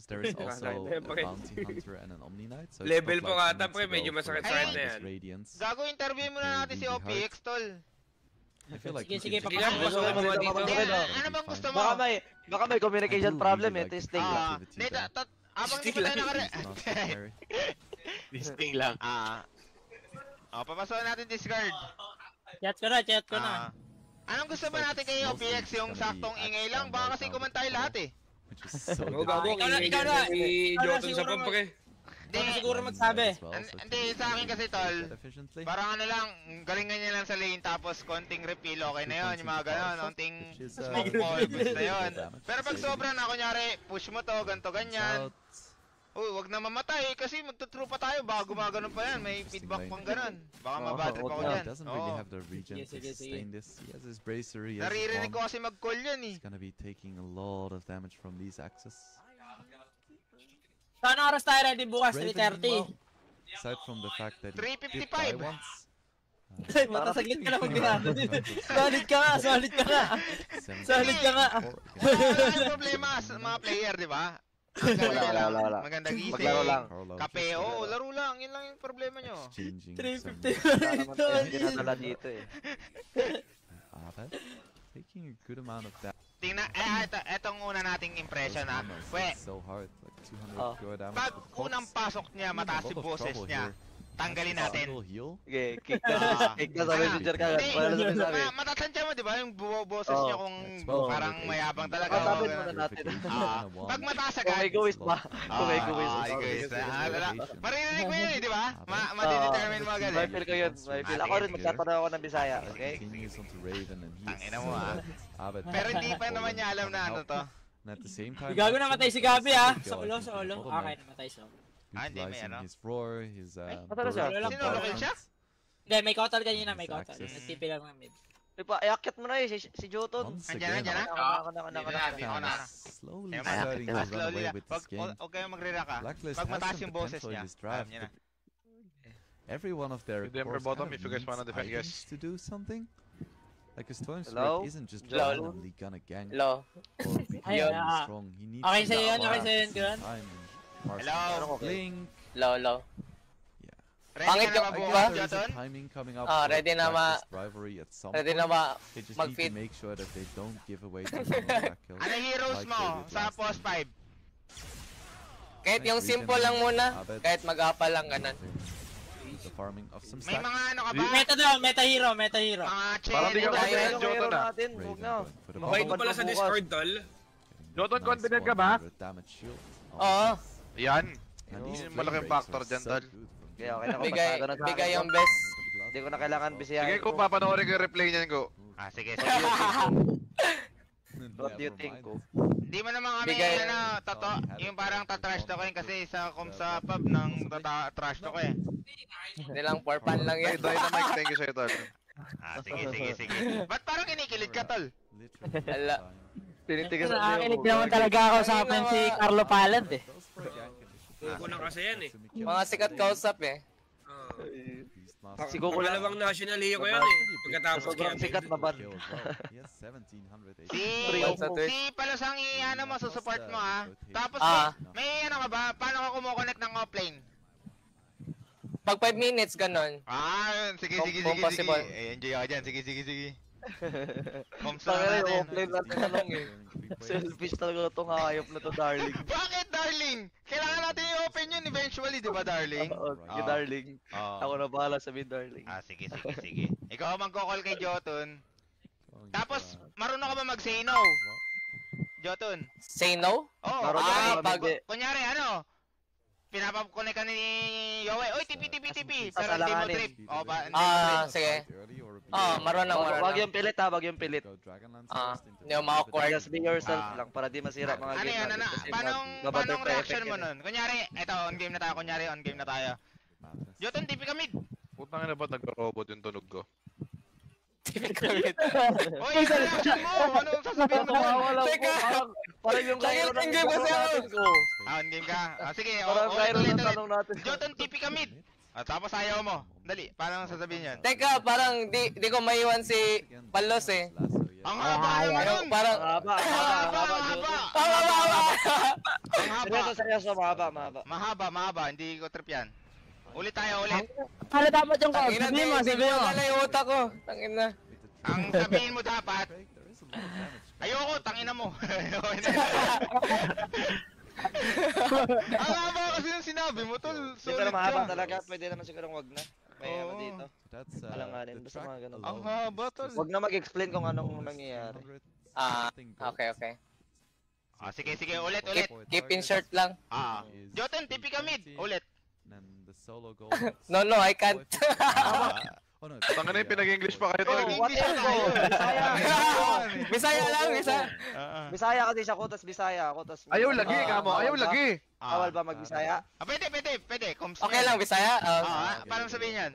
There is also a Bounty Hunter and an Omni Knight. So level po kata pre, medyo masakit sa akin na yan. Gago, interview muna natin si OPX, tol. Sige, papasok mo mga dito. Ano bang gusto mo? Baka may communication problem eh. Testing lang. Abang di pa tayo Testing lang. Papasok natin Discord. Chat ko na. Anong gusto ba natin kay OPX? Yung saktong ingay lang? Baka kasi kumantay lahat eh. Ikaw na, i-Jotun sa pump pre. Hindi siguro magsabi. Hindi, sa akin kasi tol, parang ano lang, galingan niya lang sa lane tapos konting refill, okay na yun, yung mga gano'n, konting smoke ball, boost na yun. Pero pag sobra na, kunyari, push mo to, ganto ganyan. Uy, wag na mamatay kasi magtutru pa tayo, baka gumaganon pa yan, may feedback pang ganon. Baka mabatid pa ko dyan. Naririnig ko kasi mag-call yan eh. He's gonna be taking a lot of damage from these axes. Saan oras tayo ready bukas? 3:30. Aside from the fact that 3:55. Matasaglit ka na mag-ginano din. Solid ka nga. Solid ka nga. Ang problema sa mga player, di ba? Wala. Maganda gising. Maglaro lang. Kape, laro lang. Yun lang yung problema nyo. 3:50. Pinadala dito eh. Taking a good amount of damage. Tingnan, etong una nating impression ha. Pag unang pasok niya, mataas yung boses niya. Tanggalin natin. Okay, kick na sa messenger ka. Wala na sabi. Matatansya mo, di ba? Yung boses niya kung parang mayabang talaga. Sabihin muna natin. Pag mataas agad. Kung may guwis ba? Maririnig mo yun, di ba? Madidetermine mo agad. May feel ko yun. Ako rin, magtatanong ako ng Bisaya. Okay? Tangina mo ha. Pero hindi pa naman niya alam na ano to. Gago namatay si Gabi ha. Sa ulo. Okay, namatay siya. Hindi, may ano. His roar, his Sinulokil siya? Hindi, may kautal kanina, may kautal. Nagtipi lang ng mid. Iakit mo na eh, si Jotun. Andiyan na. Slowly starting to run away with this game. Huwag kayong magre-rack ha. Pag mataas yung boses niya, alam niya na. Every one of their cores needs to do something. Like a Storm Spirit isn't just randomly gonna gank or become strong. He needs okay sa'yo yun, Gran. Hello, Blink. Low. Yeah. Pangit yung buka, Jotun? Timing coming up. Ready na They just need to make sure that they don't give away too many back kills. Ano heroes mo sa post 5? Kahit yung simple lang muna, kahit mag-apa lang ganun. The farming of some may mga ano ka ba? Meta hero. Mga parang di ka confident, Jotun ah. Mabait mo pala sa Discord, tol. Jotun, confident ka ba? Oo. Yan. Malaking factor dyan, tol. Bigay yung best. Hindi ko na kailangan bisiyan. Sige, kung papanoorin ko yung replay niyan ko. Sige. What do you think, ko? Hindi mo naman kami, yung parang tatrash talk kasi sa sa pub ng trash talk eh. Hindi lang for fun lang yan. Dynamite, thank you sa'yo, tol. Sige. Ba't parang kinikilig ka, tol? Ala. Tinitigas Nakikinig naman talaga ako sa akin si Carlo Paland eh. Kuko na kasi yan eh. Mga sikat kausap eh. Si Goku lang. Pangalawang national hero ko yan eh. Pagkatapos sobrang sikat na ban. Si Palasang ano mo, susupport mo ha. Tapos may ano ka ba? Paano ka kumukonect ng offlane? Pag 5 minutes ganon. Sige. Enjoy ako dyan. Sige. Komsa natin. Offline natin tanong eh. Selfish talaga itong hayop na to, darling. Bakit, darling? Kailangan natin i-open yun eventually, di ba, darling? Okay, darling. Ako na bahala sabihin, darling. Sige. Ikaw magko-call kay Jotun. Tapos, marunong ka ba mag-say no? Jotun? Say no? Oo. Kunyari, pinapap-connect ka ni Yowie. Oy, tipi. Pero hindi mo trip. Sige. Marunong. Wag yung pilit ha, wag yung pilit. Hindi mo ma-awkward. Just be yourself lang para di masira mga game. Paano reaction mo nun? Kunyari, on game na tayo. Jotun, tipi ka mid. Putang ina ba nagro-robot yung tunog ko? Oy, reaction mo! Anong sasabihin mo doon? Teka! Parang yung kairo ng tanong ko. On game ka? Sige, parang kairo ng tanong ulit. natin. Jotun, tipi ka mid. Tapos ayaw mo. Dali, paano sasabihin yun? Teka, parang di ko maiwan si Palos eh. Ang haba naman nun! Parang... Haba. Ang haba Seryoso, mahaba. Mahaba, hindi ko trip yan. Ulit tayo, ulit. Para dapat yung Tangina, sabihin mo. wala yung utak ko. Tangina. Ang sabihin mo dapat, ayoko, tangina mo. Ang haba kasi yung sinabi mo, tol. Pero mahaba talaga, pwede naman siguro wag na. May ano dito. Alanganin, basta mga ganun. Ang haba, tol. Wag na mag-explain kung anong nangyayari. Okay. Sige, ulit. Keep insert lang. Jotun, tipi ka mid. Ulit. No, I can't. Tanga na yung pinag-English pa kayo tol. Bisaya lang, Bisaya kasi siya, kutas Bisaya ako. Ayaw lagi, kamo. Ayaw lagi. Bawal ba mag-Bisaya? Pwede. Okay lang, Bisaya. Paano sabihin yan?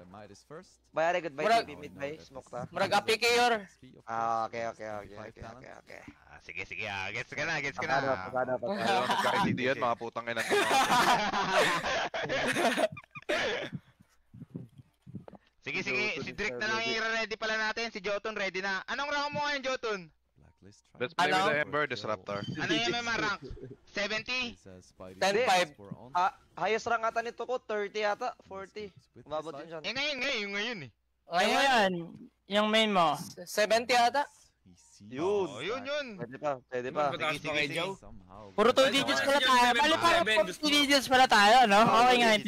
Bayari, goodbye, TV mid by smoke ta. Murag api kayor. Okay. Sige, gets ka na. Pagkada. Ayaw nagka-LED yan, mga putang ina. Sige, si Drake na lang i-ready pala natin. Si Jotun ready na. Anong rank mo ngayon, Jotun? Let's play with the Ember, Disruptor. Ano yung may rank? 70? 10-5. Highest rank ata nito ko, 30 yata, 40. Umabot din siya. Ngayon eh. Ngayon, yung main mo. 70 ata. Yun. Pwede pa. Sige. Puro 2 digits pala tayo. Bali parang 4 digits pala tayo, no? Okay nga yung